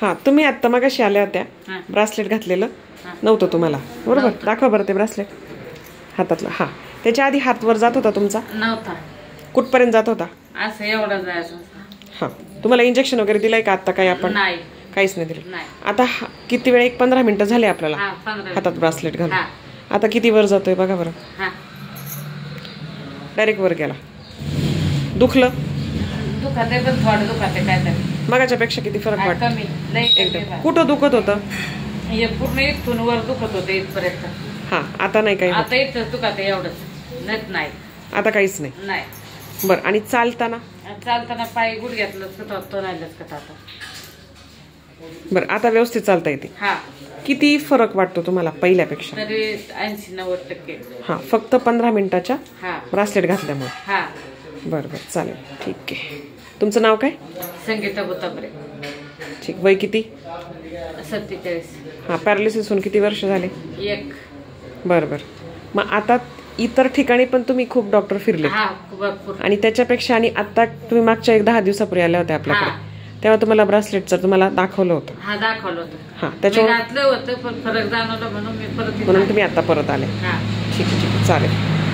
हां, तुम्ही आत्ता मगाशी आल्या होत्या, ब्रासलेट घातलेलं नव्हतं तुम्हाला, बरोबर? दाखवा बरं ते ब्रासलेट हातातलं. हां, त्याच्या आधी हात वर जात होता तुमचा? नव्हता. कुठपर्यंत जात होता? असं एवढं जायचं. हां, तुम्हाला इंजेक्शन वगैरे दिलंय का आत्ता? काही आपण नाही, काहीच नाही दिलं. नाही. आता किती वेळ? 15 मिनिटं झाले आपल्याला हा, 15 हातात ब्रासलेट घालून. हा. आता किती वर जातोय बघा बरं. हा. डायरेक्ट वर गेला. दुखलं? दुखाते पण थोडं दुखाते काय तरी. मगाच्या पेक्षा किती फरक वाटतो? कमी लई एकदम. कमी. कुठं दुखत होतं? हे पूर्ण इथून वर दुखत होते इथपर्यंत. हां, आता नाही काही होत. आता इथंच दुखाते एवढंच. नाही, आता काहीच नाही. नाही. बरं, आणि चालताना? चालताना पाय गुडघ्यातलं तो राहिलंच का आता. बरं, आता व्यवस्थित चालता येते. हा. किती फरक वाटतो तुम्हाला पहिल्यापेक्षा? तरी 80-90%. हां, फक्त 15 मिनिटाच्या हा. ब्रासलेट घातल्यामुळे. हा. बरं बरं, चालेल, ठीक आहे. तुमचं नाव काय? संगीता बुताबरे. ठीक. वय किती? 47. हां, पॅरालिसिस होऊन किती वर्ष झाले? 1. बरं बरं. मग आता इतर ठिकाणी पण तुम्ही खूप डॉक्टर फिरले? हा, भरपूर. आणि त्याच्यापेक्षा आणि आता तुम्ही मागच्या 10 दिवसापूर्वी आल्या होत्या आपल्याकडे, तेव्हा तुम्हाला ब्रासलेटचं तुम्हाला दाखवलं होतं? हा, दाखवलं होतं. हां, त्याच्यावर घातलं होतं पण फरक जाणवलं म्हणून मी परत म्हणून तुम्ही आता परत आले. हा. ठीक आहे, ठीक आहे, चालेल.